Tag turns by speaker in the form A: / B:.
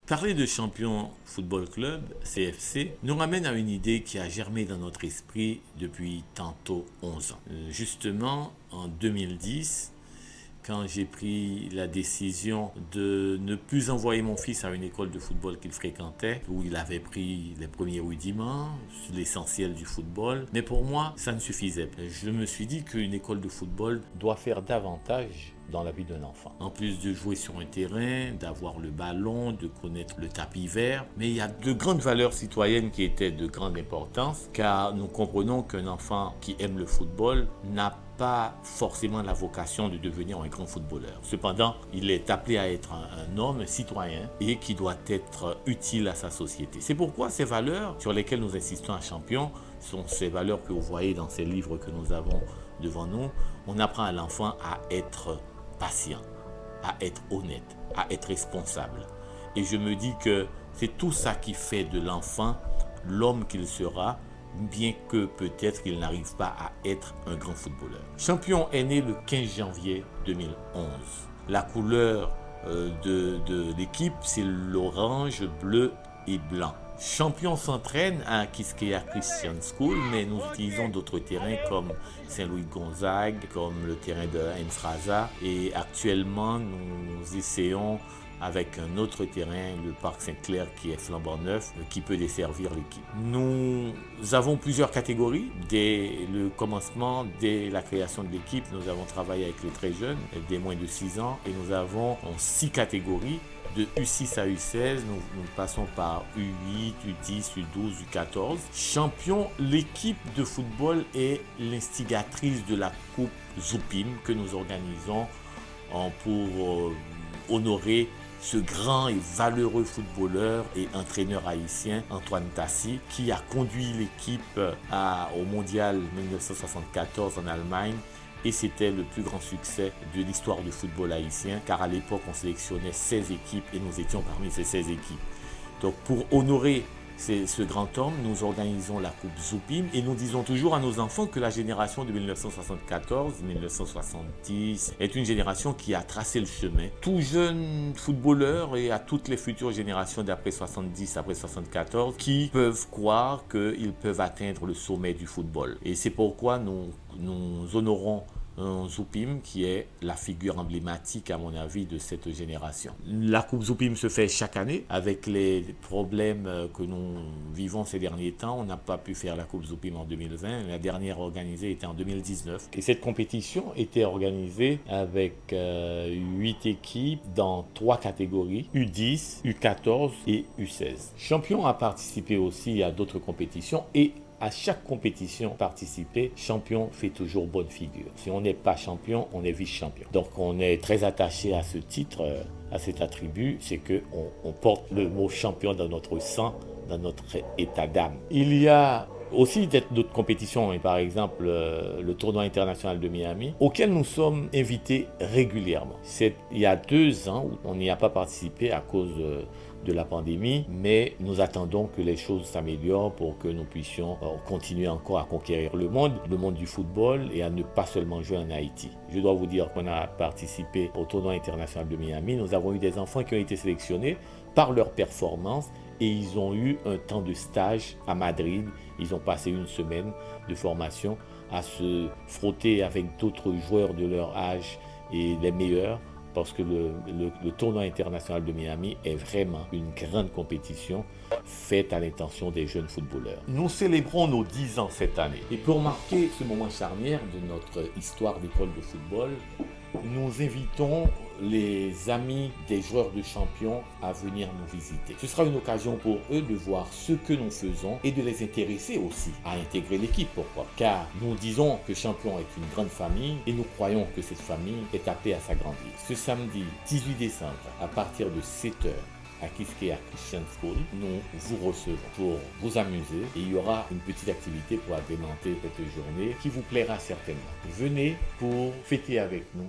A: Parler de Champion Football Club, CFC, nous ramène à une idée qui a germé dans notre esprit depuis tantôt 11 ans. Justement, en 2010, quand j'ai pris la décision de ne plus envoyer mon fils à une école de football qu'il fréquentait, où il avait pris les premiers rudiments, l'essentiel du football, mais pour moi, ça ne suffisait. Je me suis dit qu'une école de football doit faire davantage dans la vie d'un enfant. En plus de jouer sur un terrain, d'avoir le ballon, de connaître le tapis vert, mais il y a de grandes valeurs citoyennes qui étaient de grande importance, car nous comprenons qu'un enfant qui aime le football n'a pas forcément la vocation de devenir un grand footballeur. Cependant, il est appelé à être un homme, un citoyen, et qui doit être utile à sa société. C'est pourquoi ces valeurs sur lesquelles nous insistons à Champion sont ces valeurs que vous voyez dans ces livres que nous avons devant nous. On apprend à l'enfant à être patient, à être honnête, à être responsable. Et je me dis que c'est tout ça qui fait de l'enfant l'homme qu'il sera, bien que peut-être qu'il n'arrive pas à être un grand footballeur. Champion est né le 15 janvier 2011. La couleur de l'équipe, c'est l'orange, bleu et blanc. Champion s'entraîne à Quisqueya Christian School, mais nous utilisons d'autres terrains comme Saint-Louis-Gonzague, comme le terrain de Ensraza. Et actuellement, nous essayons avec un autre terrain, le Parc Saint-Clair, qui est flambant neuf, qui peut desservir l'équipe. Nous avons plusieurs catégories. Dès le commencement, dès la création de l'équipe, nous avons travaillé avec les très jeunes, des moins de 6 ans, et nous avons 6 catégories. De U6 à U16, nous passons par U8, U10, U12, U14. Champion, l'équipe de football est l'instigatrice de la Coupe Zoupim que nous organisons pour honorer ce grand et valeureux footballeur et entraîneur haïtien, Antoine Tassi, qui a conduit l'équipe au Mondial 1974 en Allemagne. Et c'était le plus grand succès de l'histoire du football haïtien, car à l'époque, on sélectionnait 16 équipes et nous étions parmi ces 16 équipes. Donc, pour honorer ce grand homme, nous organisons la Coupe Zoupim et nous disons toujours à nos enfants que la génération de 1974-1970 est une génération qui a tracé le chemin. Tout jeune footballeur et à toutes les futures générations d'après 70, après 74, qui peuvent croire qu'ils peuvent atteindre le sommet du football. Et c'est pourquoi nous honorons Zoupim, qui est la figure emblématique, à mon avis, de cette génération. La Coupe Zoupim se fait chaque année. Avec les problèmes que nous vivons ces derniers temps, on n'a pas pu faire la Coupe Zoupim en 2020. La dernière organisée était en 2019. Et cette compétition était organisée avec 8 équipes dans 3 catégories, U10, U14 et U16. Champion a participé aussi à d'autres compétitions et à chaque compétition participée, Champion fait toujours bonne figure. Si on n'est pas champion, on est vice-champion. Donc on est très attaché à ce titre, à cet attribut, c'est qu'on porte le mot champion dans notre sang, dans notre état d'âme. Il y a aussi d'autres compétitions, par exemple le tournoi international de Miami, auquel nous sommes invités régulièrement. Il y a 2 ans où on n'y a pas participé à cause de la pandémie, mais nous attendons que les choses s'améliorent pour que nous puissions continuer encore à conquérir le monde du football et à ne pas seulement jouer en Haïti. Je dois vous dire qu'on a participé au tournoi international de Miami. Nous avons eu des enfants qui ont été sélectionnés par leur performance et ils ont eu un temps de stage à Madrid. Ils ont passé une semaine de formation à se frotter avec d'autres joueurs de leur âge et les meilleurs, parce que le tournoi international de Miami est vraiment une grande compétition faite à l'intention des jeunes footballeurs. Nous célébrons nos 10 ans cette année. Et pour marquer ce moment charnière de notre histoire d'école de football, nous invitons les amis des joueurs de Champion à venir nous visiter. Ce sera une occasion pour eux de voir ce que nous faisons et de les intéresser aussi à intégrer l'équipe. Pourquoi? Car nous disons que Champion est une grande famille et nous croyons que cette famille est appelée à s'agrandir. Ce samedi 18 décembre, à partir de 7h, à Quisqueya Christian School, nous vous recevons pour vous amuser et il y aura une petite activité pour agrémenter cette journée qui vous plaira certainement. Venez pour fêter avec nous